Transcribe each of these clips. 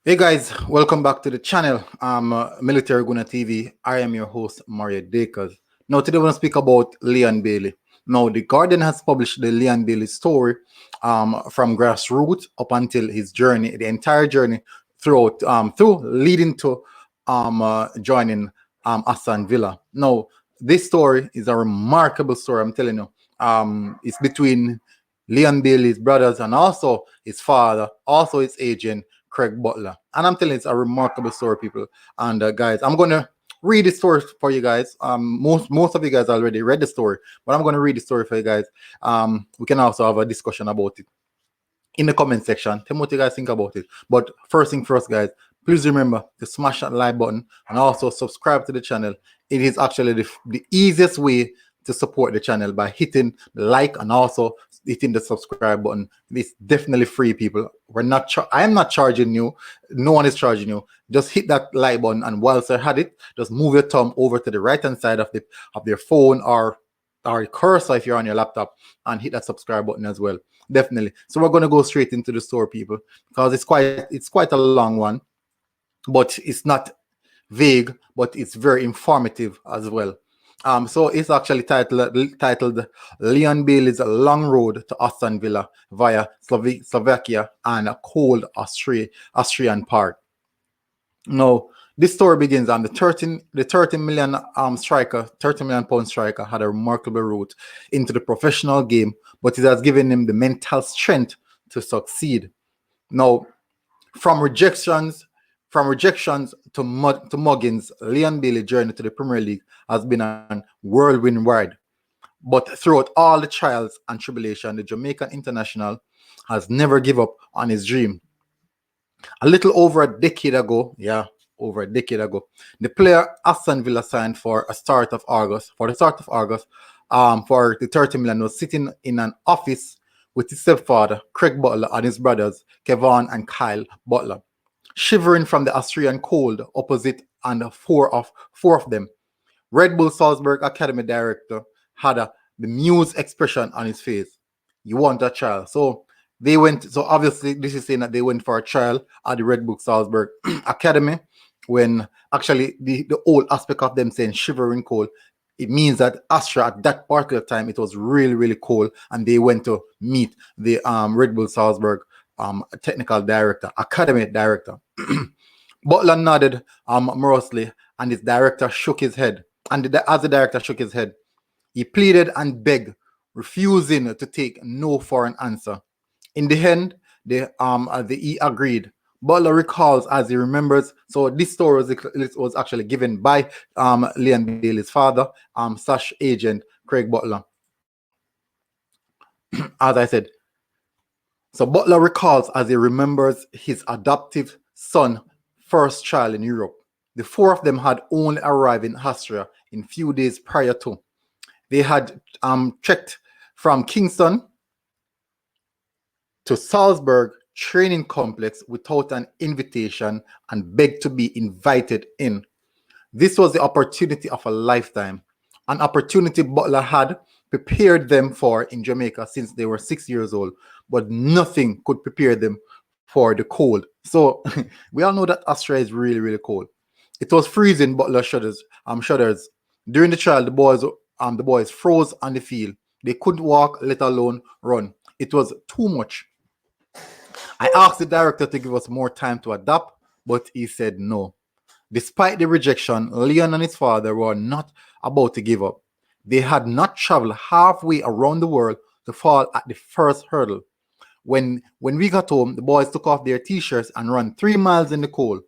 Hey guys, welcome back to the channel. Military Guna TV. I am your host, Mario Dakers. Now, today we're going to speak about Leon Bailey. Now, The Guardian has published the Leon Bailey story from grassroots up until his journey, the entire journey through leading to joining Aston Villa. Now, this story is a remarkable story, I'm telling you. It's between Leon Bailey's brothers and also his father, also his agent, Craig Butler. And I'm telling you, it's a remarkable story, people. And guys, I'm gonna read the story for you guys. Most of you guys already read the story, but I'm gonna read the story for you guys. We can also have a discussion about it in the comment section. Tell me what you guys think about it. But first thing first, guys, please remember to smash that like button and also subscribe to the channel. It is actually the easiest way to support the channel by hitting the like and also hitting the subscribe button. It's definitely free, people. I am not charging you. No one is charging you. Just hit that like button, and whilst I had it, just move your thumb over to the right hand side of your phone or cursor if you're on your laptop, and hit that subscribe button as well. Definitely. So we're going to go straight into the story, people, because it's quite a long one, but it's not vague, but it's very informative as well. So it's actually titled Leon Bailey's Long Road to Aston Villa via Slovakia and a cold Austrian part. Now, this story begins on the 30 million striker, 30 million pound striker had a remarkable route into the professional game, but it has given him the mental strength to succeed. Now, from rejections to muggings, Leon Bailey's journey to the Premier League has been a whirlwind ride. But throughout all the trials and tribulation, the Jamaican international has never given up on his dream. A little over a decade ago, the player Aston Villa signed for the start of August, for the 30 million, was sitting in an office with his stepfather, Craig Butler, and his brothers, Kevin and Kyle Butler, shivering from the Austrian cold opposite, and four of them. Red Bull Salzburg Academy director had the bemused expression on his face. You want a child. So obviously this is saying that they went for a trial at the Red Bull Salzburg Academy, when actually the whole aspect of them saying shivering cold, it means that Austria at that particular time, it was really, really cold, and they went to meet the Red Bull Salzburg technical director, academy director. Butler nodded morosely, and his director shook his head. And as the director shook his head, he pleaded and begged, refusing to take no for an answer. In the end, he agreed. Butler recalls as he remembers. So this story was actually given by Leon Bailey's father, / agent Craig Butler. As I said, so Butler recalls as he remembers his adoptive son first child in Europe. The four of them had only arrived in Austria in few days prior to. They had trekked from Kingston to Salzburg training complex without an invitation and begged to be invited in. This was the opportunity of a lifetime, an opportunity Butler had prepared them for in Jamaica since they were 6 years old, but nothing could prepare them for the cold. So we all know that Austria is really, really cold. It was freezing. Butler shudders. During the trial, the boys froze on the field. They couldn't walk, let alone run. It was too much. I asked the director to give us more time to adapt, but he said no. Despite the rejection, Leon and his father were not about to give up. They had not traveled halfway around the world to fall at the first hurdle. When we got home, the boys took off their t-shirts and ran 3 miles in the cold.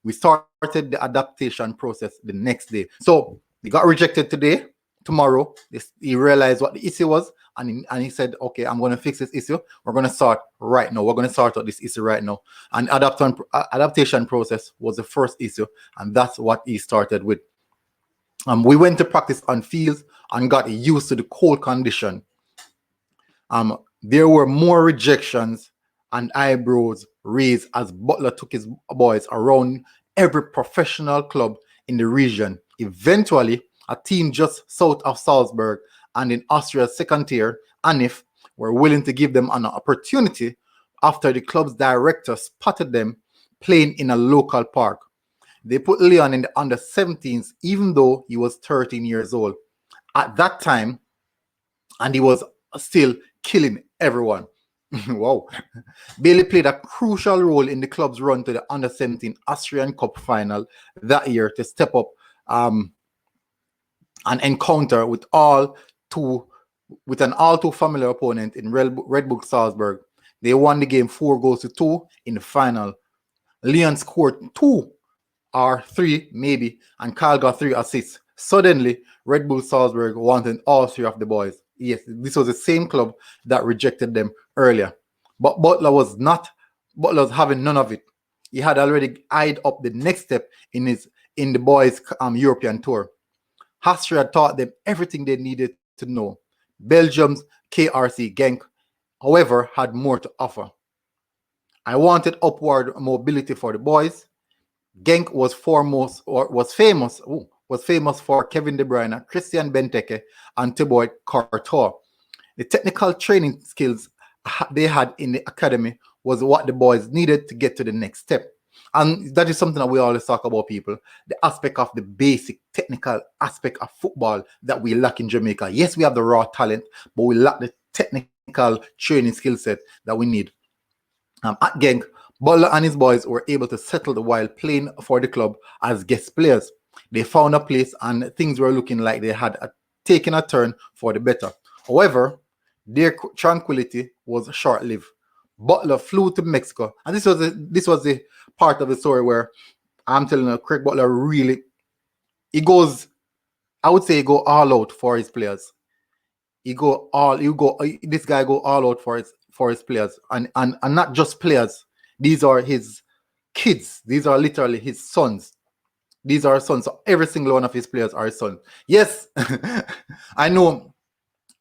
We started the adaptation process the next day. So they got rejected today. Tomorrow, he realized what the issue was, and he said, okay, I'm going to fix this issue. We're going to start right now. We're going to start out this issue right now. And adaptation process was the first issue, and that's what he started with. We went to practice on fields and got used to the cold condition. There were more rejections and eyebrows raised as Butler took his boys around every professional club in the region. Eventually, a team just south of Salzburg and in Austria's second tier, ANIF, were willing to give them an opportunity after the club's director spotted them playing in a local park. They put Leon in the under 17s, even though he was 13 years old at that time, and he was still killing everyone. Wow. Bailey played a crucial role in the club's run to the under 17 Austrian Cup final that year to step up an encounter with an all too familiar opponent in Red Bull Salzburg. They won the game 4-2 in the final. Leon scored 2 or 3 maybe, and Carl got 3 assists. Suddenly, Red Bull Salzburg wanted all 3 of the boys. Yes, this was the same club that rejected them earlier. But Butler was having none of it. He had already eyed up the next step in the boys' European tour. Hastri had taught them everything they needed to know. Belgium's KRC Genk, however, had more to offer. I wanted upward mobility for the boys. Genk was famous for Kevin De Bruyne, Christian Benteke, and Thibaut Courtois. The technical training skills they had in the academy was what the boys needed to get to the next step. And that is something that we always talk about, people. The aspect of the basic technical aspect of football that we lack in Jamaica. Yes, we have the raw talent, but we lack the technical training skill set that we need. At Genk, Butler and his boys were able to settle while playing for the club as guest players. They found a place and things were looking like they had taken a turn for the better. However, their tranquility was short-lived. Butler flew to Mexico, and this was the part of the story where I'm telling you, Craig Butler really, he goes all out for his players. This guy go all out for his players, and not just players. These are his kids. These are literally his sons. These are sons. So every single one of his players are his sons. Yes, I know.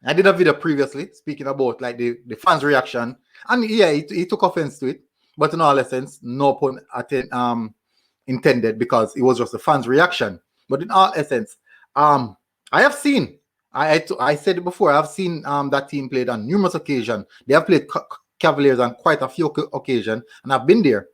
I did a video previously speaking about like the fans' reaction, and yeah, he took offense to it, but in all essence, no pun intended, because it was just the fans' reaction. But in all essence, I have seen. I said it before. I've seen that team played on numerous occasions. They have played Cavaliers on quite a few occasions, and I've been there.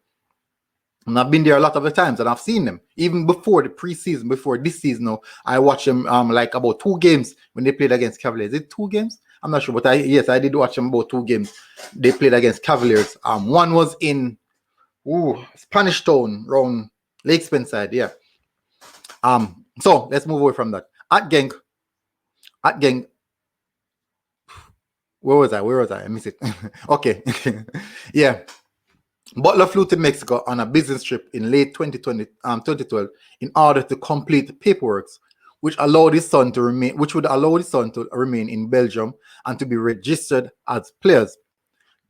And I've been there a lot of the times, and I've seen them even before the preseason, before this season. Now, I watched them like about 2 games when they played against Cavaliers. Is it 2 games? I'm not sure, but I did watch them about 2 games. They played against Cavaliers. One was in Spanish Town, around Lake Spencer, yeah. So let's move away from that. At Genk, where was I? I missed it. Okay, yeah. Butler flew to Mexico on a business trip in late 2012 in order to complete paperwork, which would allow his son to remain in Belgium and to be registered as players.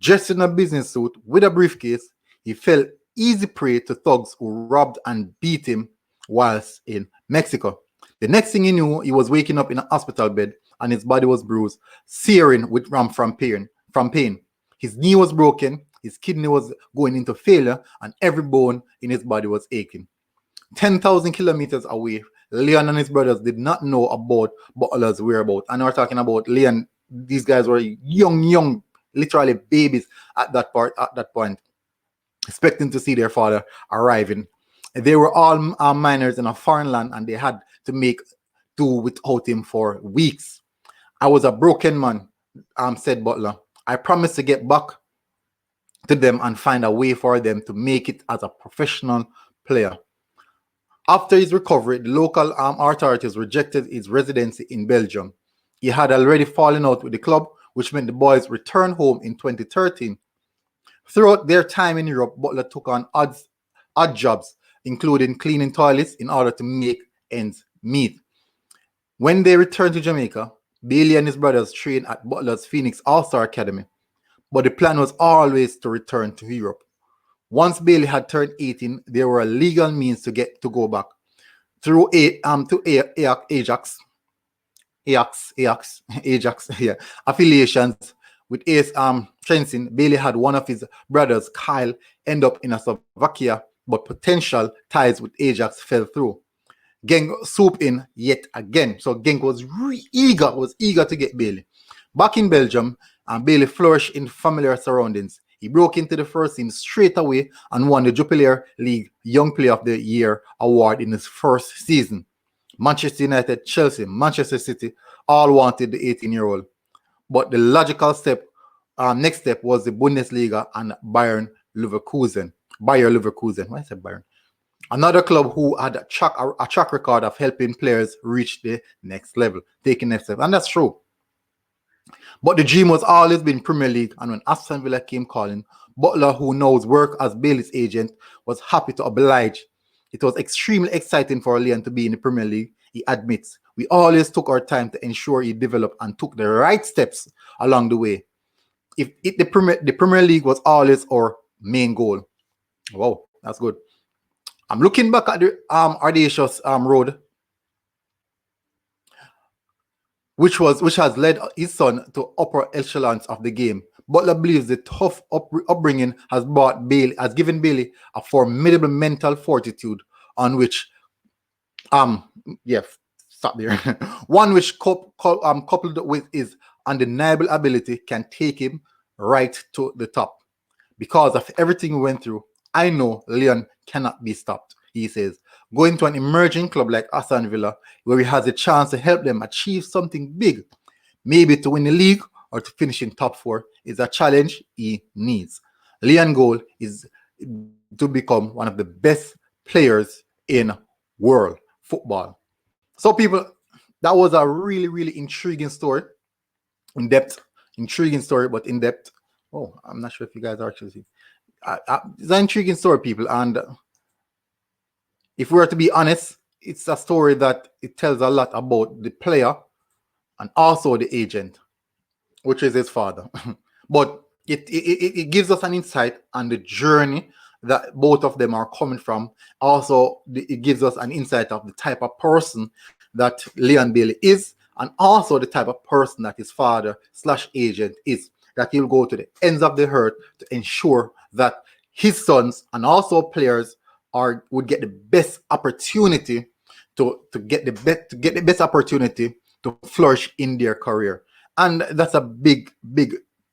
Dressed in a business suit with a briefcase, he fell easy prey to thugs who robbed and beat him whilst in Mexico. The next thing he knew, he was waking up in a hospital bed and his body was bruised, searing with from pain. His knee was broken. His kidney was going into failure, and every bone in his body was aching. 10,000 kilometers away, Leon and his brothers did not know about Butler's whereabouts. And we're talking about Leon. These guys were young, literally babies at that point, expecting to see their father arriving. They were all minors in a foreign land, and they had to make do without him for weeks. I was a broken man, said Butler. I promised to get back to them and find a way for them to make it as a professional player. After his recovery, the local authorities rejected his residency in Belgium. He had already fallen out with the club, which meant the boys returned home in 2013. Throughout their time in Europe, Butler took on odd jobs, including cleaning toilets, in order to make ends meet. When they returned to Jamaica, Bailey and his brothers trained at Butler's Phoenix All-Star Academy, but the plan was always to return to Europe. Once Bailey had turned 18, there were legal means to go back through Ajax affiliations with AS Trentin. Bailey had one of his brothers, Kyle, end up in Slovakia, but potential ties with Ajax fell through. Genk swooped in yet again, so Genk was eager to get Bailey. Back in Belgium, Bailey flourished in familiar surroundings. He broke into the first team straight away and won the Jupiler League Young Player of the Year award in his first season. Manchester United, Chelsea, Manchester City all wanted the 18-year-old. But the logical next step was the Bundesliga and Bayern Leverkusen. Bayer Leverkusen. Why I said Bayern? Another club who had a track record of helping players reach the next level, taking next step. And that's true. But the dream was always been Premier League, and when Aston Villa came calling, Butler, who knows work as Bailey's agent, was happy to oblige. It was extremely exciting for Leon to be in the Premier League, he admits. We always took our time to ensure he developed and took the right steps along the way. The Premier League was always our main goal. Wow, that's good. I'm looking back at the audacious road, which has led his son to upper echelons of the game. Butler believes the tough upbringing has given Bailey a formidable mental fortitude on which, stop there. One which coupled with his undeniable ability can take him right to the top. Because of everything we went through, I know Leon cannot be stopped, he says. Going to an emerging club like Aston Villa, where he has a chance to help them achieve something big, maybe to win the league or to finish in top 4, is a challenge he needs. Leon's goal is to become one of the best players in world football. So people, that was a really, really intriguing story. Intriguing story, but in depth. Oh, I'm not sure if you guys are actually seeing. It's an intriguing story, people, and if we were to be honest, it's a story that it tells a lot about the player and also the agent, which is his father. But it gives us an insight on the journey that both of them are coming from. Also, it gives us an insight of the type of person that Leon Bailey is, and also the type of person that his father/agent is, that he'll go to the ends of the earth to ensure that his sons and also players would get the best opportunity to get the best opportunity to flourish in their career. And that's a big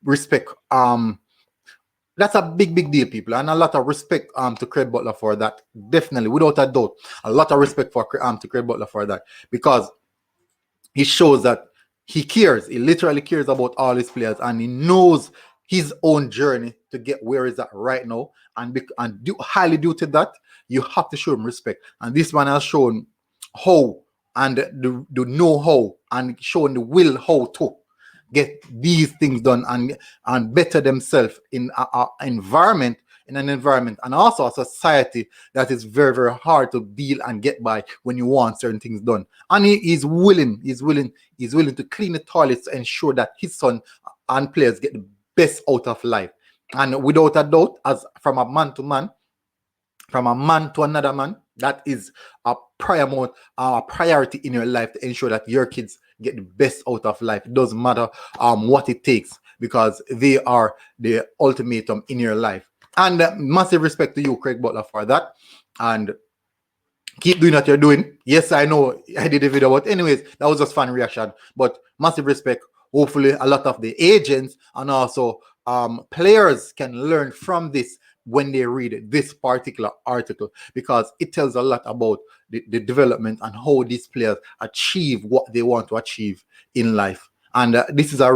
respect. That's a big deal, people, and a lot of respect to Craig Butler for that. Definitely, without a doubt, a lot of respect for to Craig Butler for that, because he shows that he cares. He literally cares about all his players, and he knows his own journey to get where he's at right now. And highly due to that, you have to show him respect. And this man has shown how, and the know-how, and shown the will how to get these things done and better themselves in an environment, and also a society that is very, very hard to deal and get by when you want certain things done. And he's willing to clean the toilets to ensure that his son and players get the best out of life. And without a doubt, as from a man to man, from a man to another man, that is a priority in your life, to ensure that your kids get the best out of life. It doesn't matter what it takes, because they are the ultimatum in your life. And massive respect to you, Craig Butler, for that. And keep doing what you're doing. Yes, I know I did a video, but anyways, that was just fun reaction. But massive respect. Hopefully a lot of the agents and also players can learn from this when they read this particular article, because it tells a lot about the development and how these players achieve what they want to achieve in life. And this is a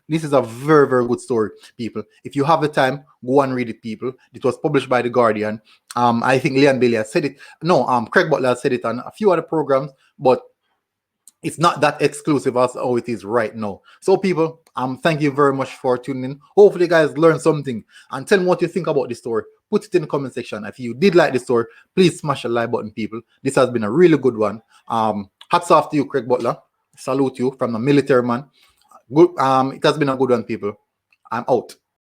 this is a very, very good story, people. If you have the time, go and read it, people. It was published by The Guardian. I think Leon Bailey has said it. No, Craig Butler has said it on a few other programs, but it's not that exclusive as how it is right now. So, people, thank you very much for tuning in. Hopefully, you guys learned something, and tell me what you think about this story. Put it in the comment section. If you did like this story, please smash the like button, people. This has been a really good one. Hats off to you, Craig Butler. Salute you from the military man. Good. It has been a good one, people. I'm out.